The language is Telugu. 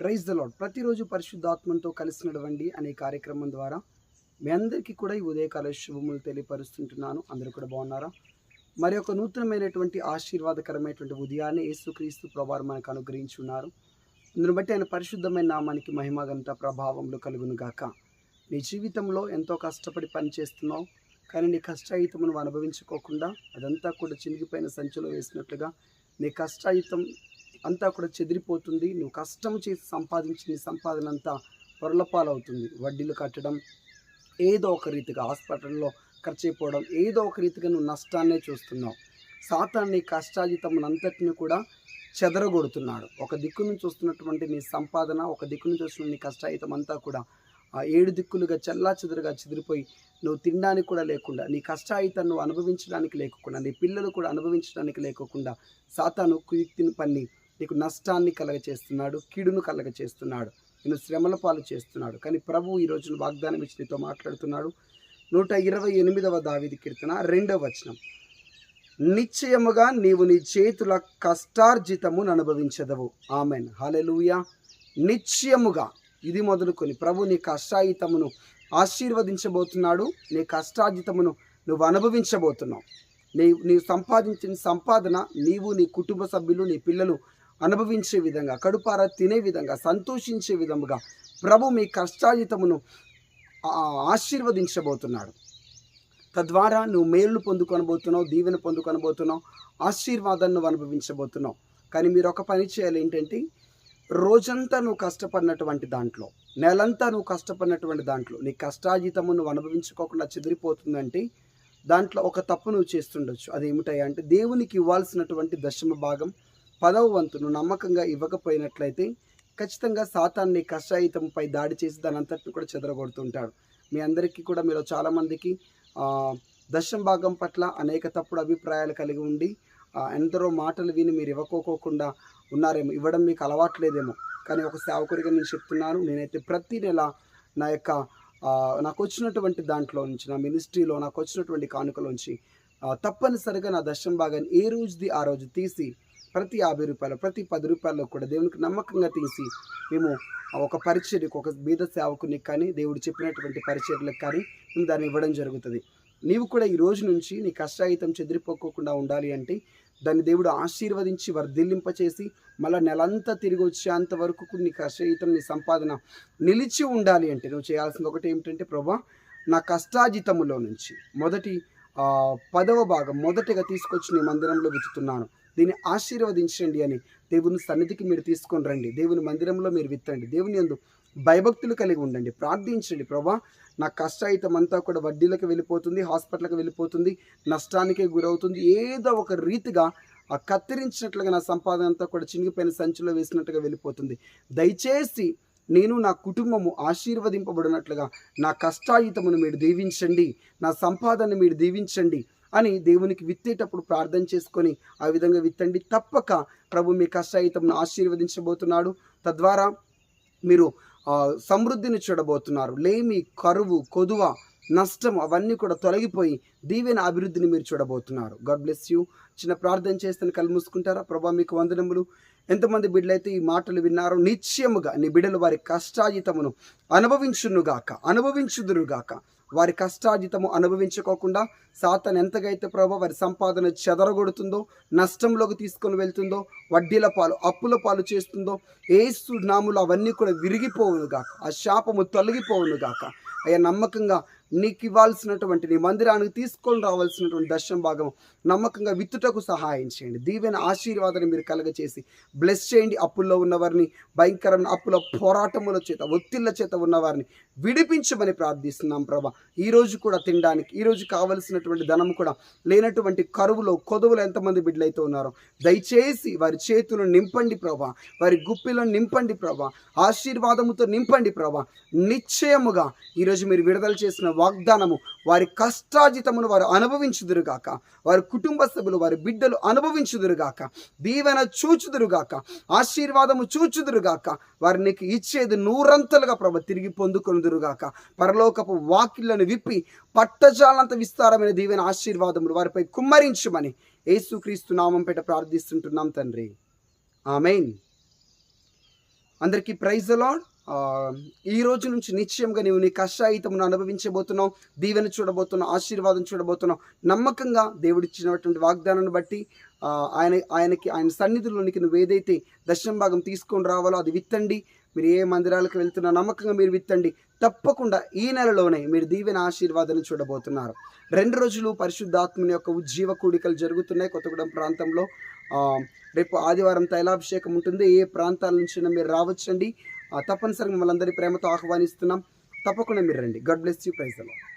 Praise the lord. ప్రతిరోజు పరిశుద్ధాత్మతో కలిసి నడవండి అనే కార్యక్రమం ద్వారా మీ అందరికీ కూడా ఈ ఉదయకాల శుభములు తెలియపరుస్తుంటున్నాను. అందరూ కూడా బాగున్నారా? మరి ఒక నూతనమైనటువంటి ఆశీర్వాదకరమైనటువంటి ఉదయాన్ని యేసుక్రీస్తు ప్రభువారు మనకు అనుగ్రహించి ఉన్నారు. అందును బట్టి ఆయన పరిశుద్ధమైన నామానికి మహిమ ఘనత ప్రభావములు కలుగును గాక. నీ జీవితంలో ఎంతో కష్టపడి పనిచేస్తున్నావు, కానీ నీ కష్టాయితమును అనుభవించుకోకుండా అదంతా కూడా చినిగిపోయిన సంచిలో వేసినట్లుగా నీ కష్టాయితం అంతా కూడా చెదిరిపోతుంది. నువ్వు కష్టం చేసి సంపాదించిన సంపాదన అంతా పొరలపాలవుతుంది. వడ్డీలు కట్టడం, ఏదో ఒక రీతిగా హాస్పిటల్లో ఖర్చు అయిపోవడం, ఏదో ఒక రీతిగా నువ్వు నష్టాన్నే చూస్తున్నావు. సాతాను నీ కష్టాజితమునంతటిని కూడా చెదరగొడుతున్నాడు. ఒక దిక్కు నుంచి వస్తున్నటువంటి నీ సంపాదన, ఒక దిక్కు నుంచి వస్తున్న నీ కష్టాయితం అంతా కూడా ఆ 7 దిక్కులుగా చెల్లాచెదరుగా చెదిరిపోయి నువ్వు తినడానికి కూడా లేకుండా, నీ కష్టాయితం నువ్వు అనుభవించడానికి లేకుండా, నీ పిల్లలు కూడా అనుభవించడానికి లేకుండా సాతాను కుయుక్తిని పన్ని నీకు నష్టాన్ని కలగచేస్తున్నాడు, కీడును కలగచేస్తున్నాడు, నేను శ్రమల పాలు చేస్తున్నాడు. కానీ ప్రభువు ఈ రోజున వాగ్దానం ఇచ్చి నీతో మాట్లాడుతున్నాడు. 128వ దావీదు కీర్తన 2వ వచనం, నిశ్చయముగా నీవు నీ చేతుల కష్టార్జితమును అనుభవించదవు. ఆమెన్, హల్లెలూయా. నిశ్చయముగా ఇది మొదలుకొని ప్రభు నీ కష్టాయితమును ఆశీర్వదించబోతున్నాడు. నీ కష్టార్జితమును నువ్వు అనుభవించబోతున్నావు. నీవు సంపాదించిన సంపాదన నీవు, నీ కుటుంబ సభ్యులు, నీ పిల్లలు అనుభవించే విధంగా, కడుపారా తినే విధంగా, సంతోషించే విధముగా ప్రభు మీ కష్టాజితమును ఆశీర్వదించబోతున్నాడు. తద్వారా నువ్వు మేలు పొందుకొనబోతున్నావు, దీవెన పొందుకొనబోతున్నావు, ఆశీర్వాదాన్ని నువ్వు అనుభవించబోతున్నావు. కానీ మీరు ఒక పని చేయాలి. ఏంటంటే, రోజంతా నువ్వు కష్టపడినటువంటి దాంట్లో, నెలంతా నువ్వు కష్టపడినటువంటి దాంట్లో నీ కష్టాజితము నువ్వు అనుభవించుకోకుండా చెదిరిపోతుందంటే దాంట్లో ఒక తప్పు నువ్వు చేస్తుండొచ్చు. అది ఏమిటయ్యా అంటే, దేవునికి ఇవ్వాల్సినటువంటి దశమ భాగం 10వ వంతు నువ్వు నమ్మకంగా ఇవ్వకపోయినట్లయితే ఖచ్చితంగా సాతాను నీ కష్టాయితంపై దాడి చేసి దాని అంతటిని కూడా చెదరగొడుతుంటాడు. మీ అందరికీ కూడా మీరు చాలామందికి దశమ భాగం పట్ల అనేక తప్పుడు అభిప్రాయాలు కలిగి ఉండి ఎందరో మాటలు విని మీరు ఇవ్వకోకుండా ఉన్నారేమో, ఇవ్వడం మీకు అలవాట్లేదేమో. కానీ ఒక సేవకుడిగా నేను చెప్తున్నాను, నేనైతే ప్రతి నెల నాకు వచ్చినటువంటి దాంట్లో నుంచి, నా మినిస్ట్రీలో నాకు వచ్చినటువంటి కానుకలోంచి తప్పనిసరిగా నా దశమ భాగాన్ని ఏ రోజుది ఆ రోజు తీసి ప్రతి 50 రూపాయలు, ప్రతి 10 రూపాయల్లో కూడా దేవునికి నమ్మకంగా తీసి మేము ఒక పరిచర్యకు, ఒక బీద సేవకునికి కానీ, దేవుడు చెప్పినటువంటి పరిచర్యలకు కానీ మేము దాన్ని ఇవ్వడం జరుగుతుంది. నీవు కూడా ఈ రోజు నుంచి నీ కష్టాయితం చెదిరిపోకుండా ఉండాలి అంటే, దాన్ని దేవుడు ఆశీర్వదించి వర్ధిల్లింపచేసి మళ్ళీ నెలంతా తిరిగి వచ్చేంత వరకు నీ కష్టాయితం, నీ సంపాదన నిలిచి ఉండాలి అంటే నువ్వు చేయాల్సింది ఒకటి ఏమిటంటే, ప్రభా నా కష్టాజితములో నుంచి మొదటి 10వ భాగం మొదటిగా తీసుకొచ్చి నీ మందిరంలో విత్తుతున్నాను, దీన్ని ఆశీర్వదించండి అని దేవుని సన్నిధికి మీరు తీసుకొని రండి. దేవుని మందిరంలో మీరు విత్తండి. దేవుని యందు భయభక్తులు కలిగి ఉండండి, ప్రార్థించండి. ప్రభా నా కష్టాయితం అంతా కూడా వడ్డీలకు వెళ్ళిపోతుంది, హాస్పిటల్కి వెళ్ళిపోతుంది, నష్టానికే గురవుతుంది, ఏదో ఒక రీతిగా కత్తిరించినట్లుగా నా సంపాదన అంతా కూడా చినిగిపోయిన సంచిలో వేసినట్టుగా వెళ్ళిపోతుంది. దయచేసి నేను, నా కుటుంబము ఆశీర్వదింపబడినట్లుగా నా కష్టాయితమును మీరు దీవించండి, నా సంపాదనను మీరు దీవించండి అని దేవునికి విత్తేటప్పుడు ప్రార్థన చేసుకొని ఆ విధంగా విత్తండి. తప్పక ప్రభు మీ కష్టాయితమును ఆశీర్వదించబోతున్నాడు. తద్వారా మీరు సమృద్ధిని చూడబోతున్నారు. లేమి, కరువు, కొదువ, నష్టం అవన్నీ కూడా తొలగిపోయి దీవెన అభివృద్ధిని మీరు చూడబోతున్నారు. God bless you. చిన్న ప్రార్థన చేస్తే కళ్ళు మూసుకుంటారా? ప్రభా మీకు వందనములు. ఎంతమంది బిడ్డలైతే ఈ మాటలు విన్నారో, నిశ్చయముగా నీ బిడ్డలు వారి కష్టాజితమును అనుభవించుదురుగాక. వారి కష్టాజితము అనుభవించుకోకుండా సాతాను ఎంతగైతే ప్రభా వారి సంపాదన చెదరగొడుతుందో, నష్టంలోకి తీసుకొని వెళ్తుందో, వడ్డీల పాలు, అప్పుల పాలు చేస్తుందో, యేసు నామములో అవన్నీ కూడా విరిగిపోవునుగాక, ఆ శాపము తొలగిపోవునుగాక. అయ్యా, నమ్మకంగా నీకు ఇవ్వాల్సినటువంటి, నీ మందిరానికి తీసుకొని రావాల్సినటువంటి దశమ భాగం నమ్మకంగా విత్తుటకు సహాయం చేయండి. దీవెన ఆశీర్వాదాన్ని మీరు కలగచేసి బ్లెస్ చేయండి. అప్పుల్లో ఉన్నవారిని, భయంకరమైన అప్పుల పోరాటముల చేత, ఒత్తిళ్ల చేత ఉన్నవారిని విడిపించమని ప్రార్థిస్తున్నాం ప్రభా. ఈరోజు కూడా తినడానికి, ఈరోజు కావలసినటువంటి ధనం కూడా లేనటువంటి కరువులో, కొదువులో ఎంతమంది బిడ్డలైతే ఉన్నారో దయచేసి వారి చేతులను నింపండి ప్రభా, వారి గుప్పిలను నింపండి ప్రభా, ఆశీర్వాదముతో నింపండి ప్రభా. నిశ్చయముగా ఈరోజు మీరు విడుదల చేసిన వాగ్దానము వారి కష్టాజితమును వారు అనుభవించుదురుగాక, వారి కుటుంబ సభ్యులు, వారి బిడ్డలు అనుభవించుదురుగాక, దీవెన చూచుదురుగాక, ఆశీర్వాదము చూచుదురుగాక. వారు నీకు ఇచ్చేది 100 ప్రభ తిరిగి పొందుకొనుదురుగాక. పరలోకపు వాకిళ్లను విప్పి పట్టజాలంత విస్తారమైన దీవెన ఆశీర్వాదములు వారిపై కుమ్మరించమని యేసుక్రీస్తు నామం పేట ప్రార్థిస్తుంటున్నాం తండ్రి. ఆమేన్. అందరికీ ప్రైజ్ ద లార్డ్. ఈ రోజు నుంచి నిశ్చయంగా నీవు నీ కష్టాయితమును అనుభవించబోతున్నావు, దీవెన చూడబోతున్నావు, ఆశీర్వాదం చూడబోతున్నావు. నమ్మకంగా దేవుడిచ్చినటువంటి వాగ్దానాన్ని బట్టి ఆయన సన్నిధిలోనికి నువ్వు ఏదైతే దశమ భాగం తీసుకొని రావాలో అది విత్తండి. మీరు ఏ మందిరాలకు వెళ్తున్నా నమ్మకంగా మీరు విత్తండి. తప్పకుండా ఈ నెలలోనే మీరు దీవెన ఆశీర్వాదాన్ని చూడబోతున్నారు. 2 రోజులు పరిశుద్ధాత్మని యొక్క ఉజ్జీవ కూడికలు జరుగుతున్నాయి కొత్తగూడెం ప్రాంతంలో. రేపు ఆదివారం తైలాభిషేకం ఉంటుంది. ఏ ప్రాంతాల నుంచి మీరు రావచ్చండి. తప్పనిసరిగా మమ్మల్ని అందరి ప్రేమతో ఆహ్వానిస్తున్నాం. తప్పకుండా మీరు రండి. God bless you. Praise the lord.